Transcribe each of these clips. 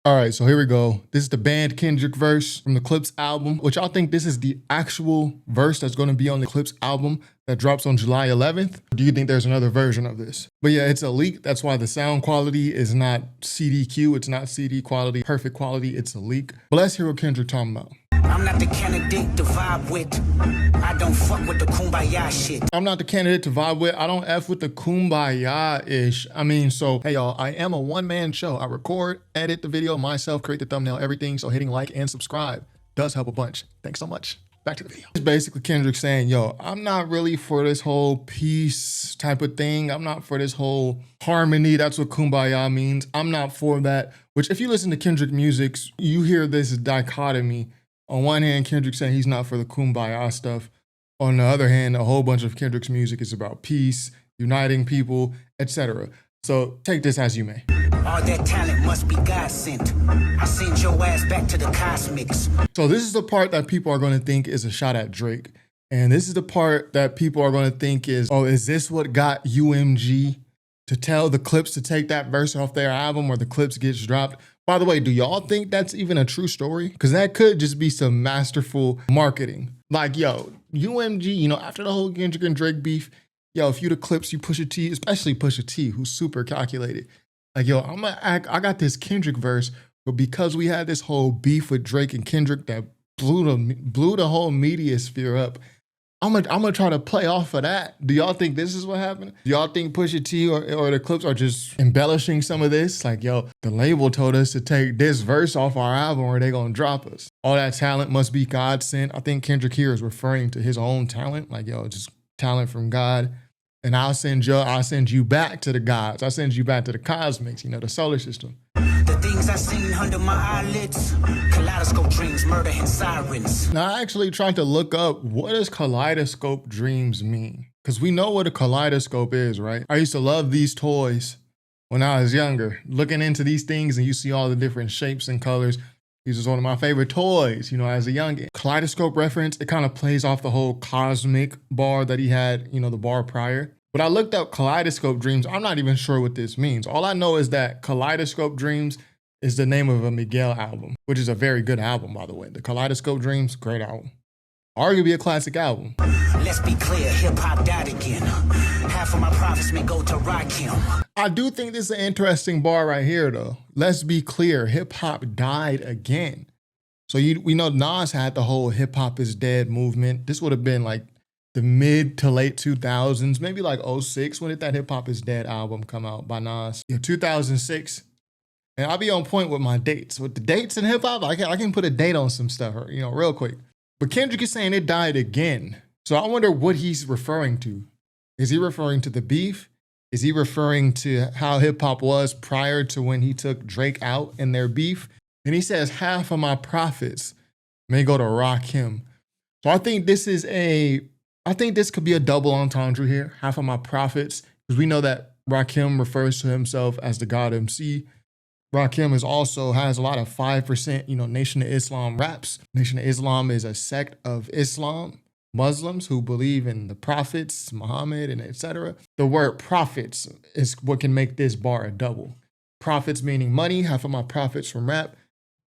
All right, so here we go. This is the banned Kendrick verse from the Clipse album, which y'all think this is the actual verse that's going to be on the Clipse album that drops on July 11th? Or do you think there's another version of this? But yeah, it's a leak. That's why the sound quality is not CDQ. It's not CD quality, perfect quality. It's a leak. But let's hear what Kendrick talking about. I'm not the candidate to vibe with. I don't fuck with the kumbaya shit. I'm not the candidate to vibe with. I don't F with the kumbaya-ish. I mean, so, hey y'all, I am a one-man show. I record, edit the video myself, create the thumbnail, everything. So hitting like and subscribe does help a bunch. Thanks so much. Back to the video. It's basically Kendrick saying, yo, I'm not really for this whole peace type of thing. I'm not for this whole harmony. That's what kumbaya means. I'm not for that. Which if you listen to Kendrick music, you hear this dichotomy. On one hand, Kendrick saying he's not for the kumbaya stuff. On the other hand, a whole bunch of Kendrick's music is about peace, uniting people, etc. So take this as you may. All that talent must be God sent. I send your ass back to the cosmics. So this is the part that people are going to think is a shot at Drake. And this is the part that people are going to think is, oh, is this what got UMG to tell the Clipse to take that verse off their album where the Clipse gets dropped? By the way, do y'all think that's even a true story? Because that could just be some masterful marketing. Like, yo, UMG, you know, after the whole Kendrick and Drake beef, yo, if you the Clipse, you Psuha T, especially Psuha T, who's super calculated. Like, yo, I got this Kendrick verse, but because we had this whole beef with Drake and Kendrick that blew the whole media sphere up, I'm gonna try to play off of that. Do y'all think this is what happened? Do y'all think Psuha T or the Clipse are just embellishing some of this? Like, yo, the label told us to take this verse off our album or they gonna drop us. All that talent must be God sent. I think Kendrick here is referring to his own talent. Like, yo, just talent from God. And I'll send you back to the gods. I'll send you back to the cosmics, you know, the solar system. The things I seen under my eyelids, kaleidoscope dreams, murder and sirens. Now, I actually tried to look up what does kaleidoscope dreams mean? Because we know what a kaleidoscope is, right? I used to love these toys when I was younger. Looking into these things and you see all the different shapes and colors. These was one of my favorite toys, you know, as a youngin. Kaleidoscope reference, it kind of plays off the whole cosmic bar that he had, you know, the bar prior. But I looked up kaleidoscope dreams. I'm not even sure what this means. All I know is that Kaleidoscope Dreams is the name of a Miguel album, which is a very good album, by the way. The Kaleidoscope Dreams, great album. Arguably a classic album. Let's be clear, hip-hop died again. Half of my profits may go to Rakim. I do think this is an interesting bar right here, though. Let's be clear, hip-hop died again. So we know Nas had the whole hip-hop is dead movement. This would have been like the mid to late 2000s, maybe like 06. When did that Hip Hop Is Dead album come out by Nas? Yeah, 2006. And I'll be on point with my dates. With the dates in hip hop, I can put a date on some stuff, you know, real quick. But Kendrick is saying it died again. So I wonder what he's referring to. Is he referring to the beef? Is he referring to how hip hop was prior to when he took Drake out in their beef? And he says half of my profits may go to Rakim. So I think this could be a double entendre here. Half of my profits, because we know that Rakim refers to himself as the God MC. Rakim also has a lot of 5%, you know, Nation of Islam raps. Nation of Islam is a sect of Islam, Muslims who believe in the prophets, Muhammad, and etc. The word profits is what can make this bar a double. Profits meaning money, half of my profits from rap,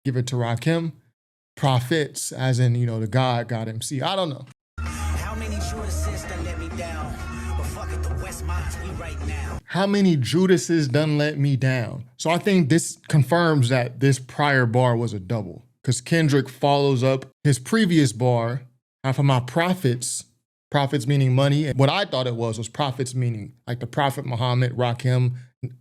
give it to Rakim. Profits, as in, you know, the God MC. I don't know. How many Judases done let me down? But fuck it, the West Mines, we right now. How many Judases done let me down? So I think this confirms that this prior bar was a double, because Kendrick follows up his previous bar, half of my profits meaning money. And what I thought it was profits meaning like the Prophet Muhammad, Rakim,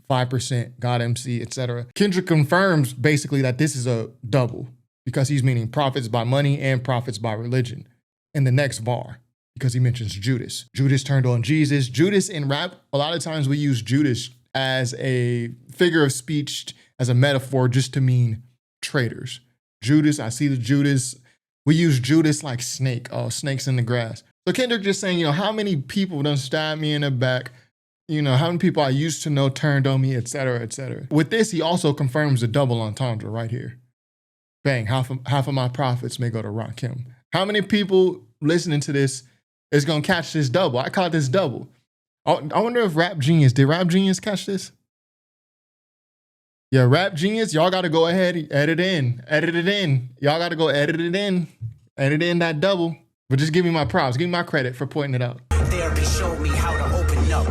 5%, God MC, etc. Kendrick confirms basically that this is a double because he's meaning profits by money and profits by religion in the next bar, because he mentions Judas. Judas turned on Jesus. Judas in rap, a lot of times we use Judas as a figure of speech, as a metaphor, just to mean traitors. Judas, I see the Judas. We use Judas like snake. Oh, snakes in the grass. So Kendrick just saying, you know, how many people done stabbed me in the back? You know, how many people I used to know turned on me, etc., etc. With this, he also confirms the double entendre right here. Bang, half of my profits may go to Rakim. How many people listening to this is gonna catch this double? I caught this double. I wonder if did Rap Genius catch this? Yeah, Rap Genius, y'all got to go ahead, edit it in. Y'all got to go edit in that double. But just give me my props, give me my credit for pointing it out. Therapy showed me how to open up.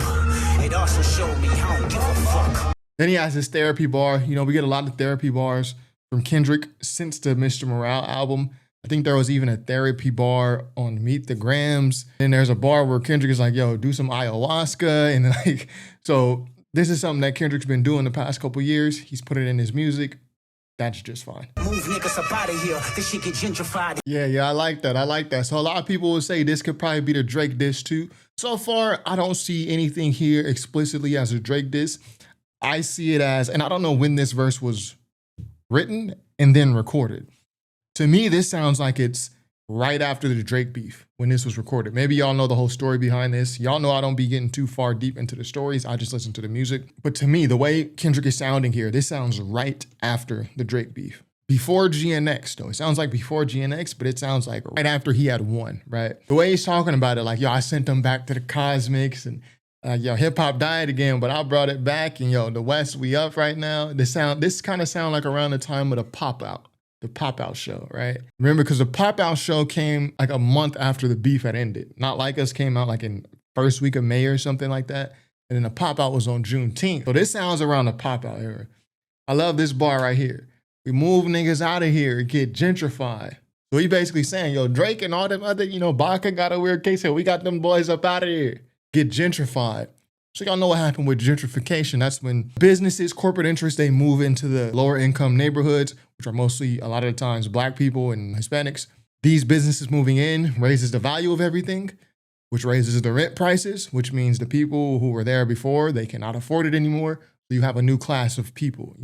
It also showed me how I don't give a fuck. Then he has his therapy bar. You know, we get a lot of therapy bars from Kendrick since the Mr. Morale album. I think there was even a therapy bar on Meet the Grams. And there's a bar where Kendrick is like, yo, do some ayahuasca. And like, so this is something that Kendrick's been doing the past couple years. He's put it in his music. That's just fine. Move niggas up out of here. This shit get gentrified. Yeah, I like that. So a lot of people will say this could probably be the Drake diss too. So far, I don't see anything here explicitly as a Drake diss. I see it as, and I don't know when this verse was written and then recorded. To me, this sounds like it's right after the Drake beef when this was recorded. Maybe y'all know the whole story behind this. Y'all know I don't be getting too far deep into the stories. I just listen to the music. But to me, the way Kendrick is sounding here, this sounds right after the Drake beef. Before GNX, though. It sounds like before GNX, but it sounds like right after he had won, right? The way he's talking about it, like, yo, I sent them back to the cosmics and yo, hip hop died again, but I brought it back. And yo, the West, we up right now. This kind of sound like around the time of the Pop Out. The Pop Out show, right? Remember, because the Pop Out show came like a month after the beef had ended. Not Like Us came out like in first week of May or something like that. And then the Pop Out was on Juneteenth. So this sounds around the Pop Out era. I love this bar right here. We move niggas out of here, get gentrified. So he basically saying, yo, Drake and all them other, Baca got a weird case here. We got them boys up out of here, get gentrified. So y'all know what happened with gentrification. That's when businesses, corporate interests, they move into the lower income neighborhoods, which are mostly a lot of the times Black people and Hispanics. These businesses moving in raises the value of everything, which raises the rent prices, which means the people who were there before, they cannot afford it anymore. So you have a new class of people,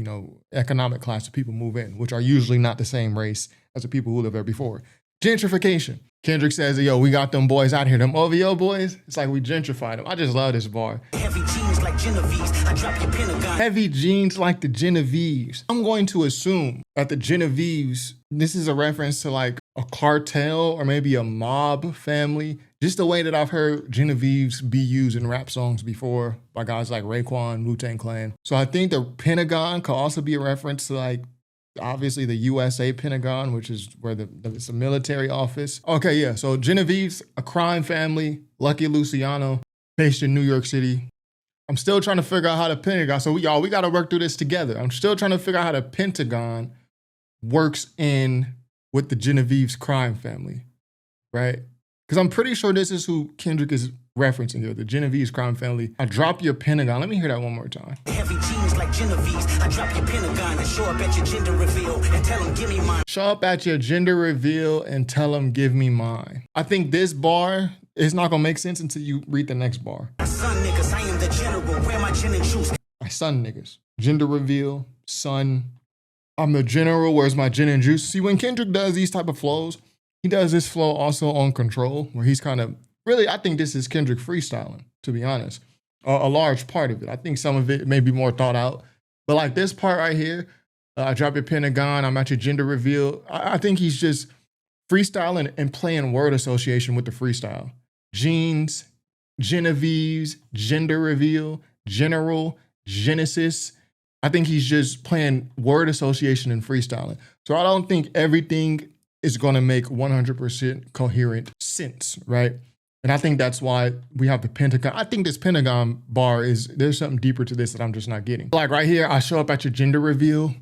economic class of people move in, which are usually not the same race as the people who lived there before. Gentrification. Kendrick says, yo, we got them boys out here, them OVO boys. It's like we gentrified them. I just love this bar. Heavy jeans like Genevieve's. I drop your Pentagon. Heavy jeans like the Genevieve's. I'm going to assume that the Genevieve's, this is a reference to like a cartel or maybe a mob family. Just the way that I've heard Genevieve's be used in rap songs before by guys like Raekwon, Wu-Tang Clan. So I think the Pentagon could also be a reference to like, obviously the USA Pentagon, which is where it's a military office. Okay, yeah, so Genevieve's, a crime family, Lucky Luciano, based in New York City. I'm still trying to figure out how the Pentagon, so we got to work through this together. I'm still trying to figure out how the Pentagon works in with the Genevieve's crime family, right? Because I'm pretty sure this is who Kendrick is referencing here, the Genevieve's crime family. I drop your Pentagon. Let me hear that one more time. Heavy jeans like Genevieve's. I drop your Pentagon and show up at your gender reveal and tell them give me mine. Show up at your gender reveal and tell them give me mine. I think this bar is not gonna make sense until you read the next bar. My son niggas, I am the general. Where my gin and juice? My son niggas. Gender reveal, son. I'm the general. Where's my gin and juice? See, when Kendrick does these type of flows, he does this flow also on Control, where he's kind of, really, I think this is Kendrick freestyling, to be honest. A large part of it. I think some of it may be more thought out. But like this part right here, I drop your Pentagon, I'm at your gender reveal. I think he's just freestyling and playing word association with the freestyle. Jeans, Genevieve's, gender reveal, general, Genesis. I think he's just playing word association and freestyling. So I don't think everything is going to make 100% coherent sense, right? And I think that's why we have the Pentagon. I think this Pentagon bar there's something deeper to this that I'm just not getting. Like right here, I show up at your gender reveal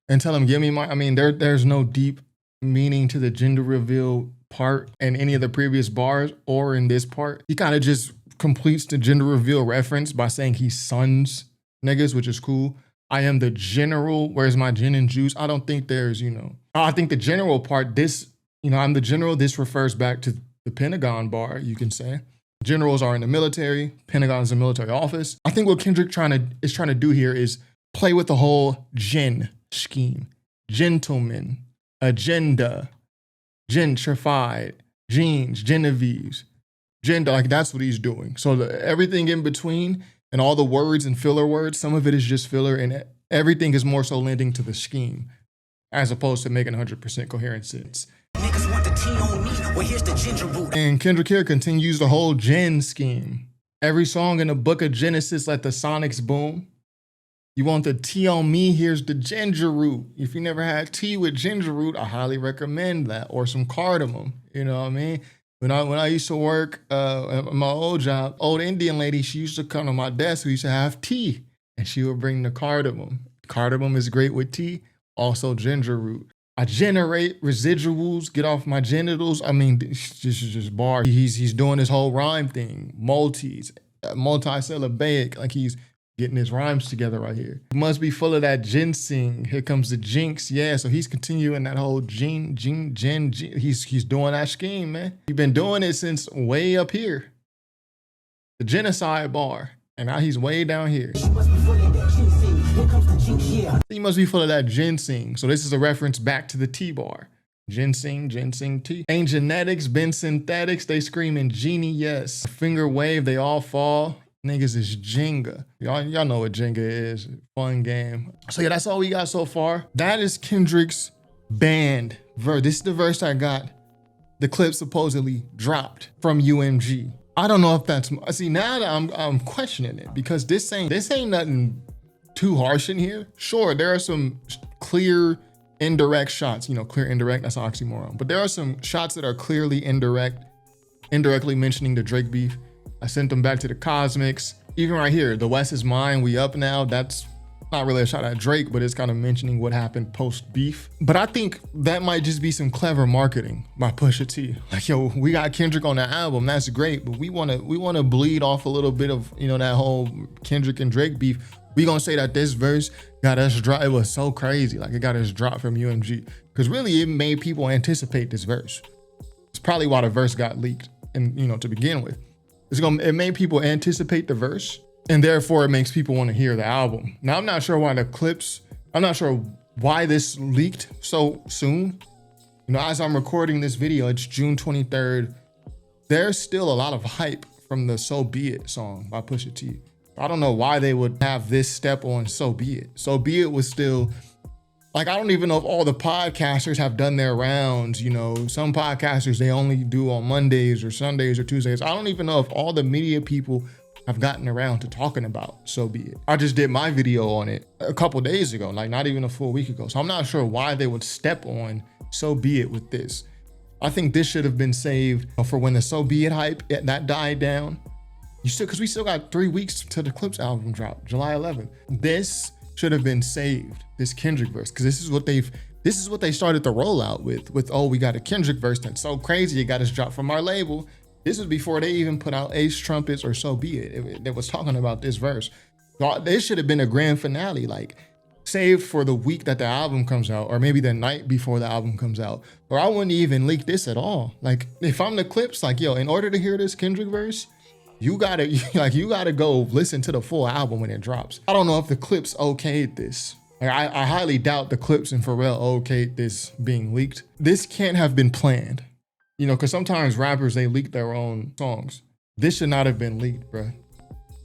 and tell them, give me my, I mean, there's no deep meaning to the gender reveal part in any of the previous bars or in this part. He kind of just completes the gender reveal reference by saying he sons niggas, which is cool. I am the general, where's my gin and juice? I don't think there's, I think the general part, this, I'm the general, this refers back to the Pentagon bar, you can say. Generals are in the military, Pentagon is a military office. I think what Kendrick is trying to do here is play with the whole gen scheme. Gentleman, agenda, gentrified, jeans, Genevieve's, gender, like that's what he's doing. So everything in between and all the words and filler words, some of it is just filler and everything is more so lending to the scheme as opposed to making 100% coherent sense. Niggas want the tea on me. Well, here's the ginger root. And Kendrick here continues the whole gen scheme. Every song in the book of Genesis let the sonics boom. You want the tea on me? Here's the ginger root. If you never had tea with ginger root, I highly recommend that, or some cardamom. You know what I mean? When I used to work at my old job, old Indian lady, she used to come to my desk. We used to have tea, and she would bring the cardamom. Cardamom is great with tea. Also ginger root. I generate residuals, get off my genitals. I mean, this is just bar. He's doing this whole rhyme thing, multi-syllabic, like he's getting his rhymes together right here. He must be full of that ginseng. Here comes the jinx. Yeah, so he's continuing that whole gen. He's doing that scheme, man. He's been doing it since way up here. The genocide bar. And now he's way down here. He must be full of that ginseng. So this is a reference back to the tea bar. Ginseng tea. Ain't genetics been synthetics? They screaming genie, yes. Finger wave, they all fall. Niggas is Jenga. Y'all know what Jenga is. Fun game. So yeah, that's all we got so far. That is Kendrick's banned verse. This is the verse I got. The clip supposedly dropped from UMG. I don't know if that's, see, now that I'm questioning it, because this ain't nothing too harsh in here. Sure, there are some clear indirect shots, clear indirect, that's an oxymoron. But there are some shots that are clearly indirectly mentioning the Drake beef. I sent them back to the Cosmics. Even right here, the West is mine, we up now. That's not really a shot at Drake, but it's kind of mentioning what happened post beef. But I think that might just be some clever marketing by Psuha T. Like, yo, we got Kendrick on the album, that's great, but we wanna bleed off a little bit of, that whole Kendrick and Drake beef. We gonna say that this verse got us dropped. It was so crazy, like it got us dropped from UMG. Because really it made people anticipate this verse. It's probably why the verse got leaked, and to begin with. It made people anticipate the verse, and therefore it makes people want to hear the album. Now I'm not sure why this leaked so soon. As I'm recording this video, it's June 23rd. There's still a lot of hype from the So Be It song by Psuha T. I don't know why they would have this step on So Be It. So Be It was still, like, I don't even know if all the podcasters have done their rounds. Some podcasters, they only do on Mondays or Sundays or Tuesdays. I don't even know if all the media people have gotten around to talking about So Be It. I just did my video on it a couple days ago, like not even a full week ago. So I'm not sure why they would step on So Be It with this. I think this should have been saved for when the So Be It hype, that died down. Because we still got 3 weeks to the Clipse album drop, July 11th. This should have been saved, this Kendrick verse, because this is what they started the rollout with, oh, we got a Kendrick verse that's so crazy, it got us dropped from our label. This was before they even put out Ace Trumpets or So Be It. It was talking about this verse. This should have been a grand finale, like saved for the week that the album comes out, or maybe the night before the album comes out. Or I wouldn't even leak this at all. Like, if I'm the Clipse, like, yo, in order to hear this Kendrick verse, you gotta go listen to the full album when it drops. I don't know if the Clipse okayed this. Like, I highly doubt the Clipse and Pharrell okayed this being leaked. This can't have been planned. Because sometimes rappers, they leak their own songs. This should not have been leaked, bruh.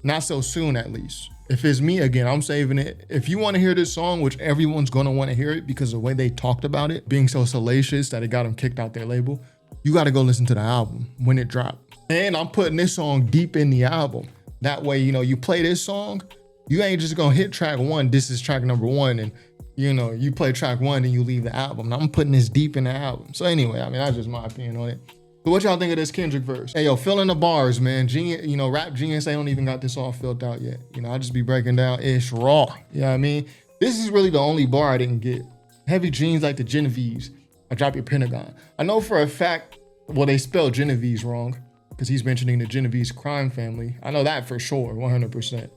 Not so soon, at least. If it's me, again, I'm saving it. If you want to hear this song, which everyone's gonna want to hear it because of the way they talked about it, being so salacious that it got them kicked out their label, you gotta go listen to the album when it dropped. And I'm putting this song deep in the album. That way, you play this song, you ain't just gonna hit track one, this is track number one, and you play track one and you leave the album. Now I'm putting this deep in the album. So anyway, that's just my opinion on it. So what y'all think of this Kendrick verse? Hey, yo, fill in the bars, man. Rap Genius, they don't even got this all filled out yet. I just be breaking down ish raw. You know what I mean? This is really the only bar I didn't get. Heavy jeans like the Genovese. I drop your Pentagon. I know for a fact, well, they spelled Genovese wrong because he's mentioning the Genovese crime family. I know that for sure, 100%.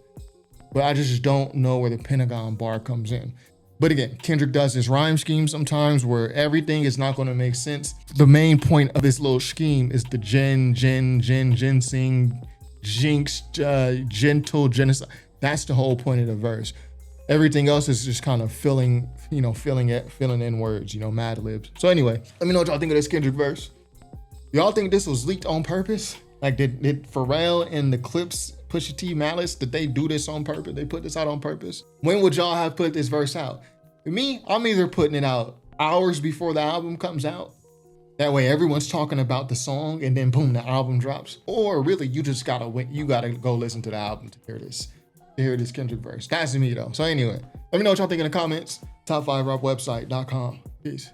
But I just don't know where the Pentagon bar comes in. But again, Kendrick does this rhyme scheme sometimes where everything is not going to make sense. The main point of this little scheme is the ginseng, jinx, gentle, genocide. That's the whole point of the verse. Everything else is just kind of filling in words, Mad Libs. So anyway, let me know what y'all think of this Kendrick verse. Y'all think this was leaked on purpose? Like, did Pharrell and the Clipse, Psuha T, Malice, did they do this on purpose? They put this out on purpose? When would y'all have put this verse out? For me, I'm either putting it out hours before the album comes out. That way everyone's talking about the song and then boom, the album drops. Or really, you just gotta wait. You gotta go listen to the album to hear this. to hear this Kendrick verse. That's me though. So anyway, let me know what y'all think in the comments. Top5rapwebsite.com. Peace.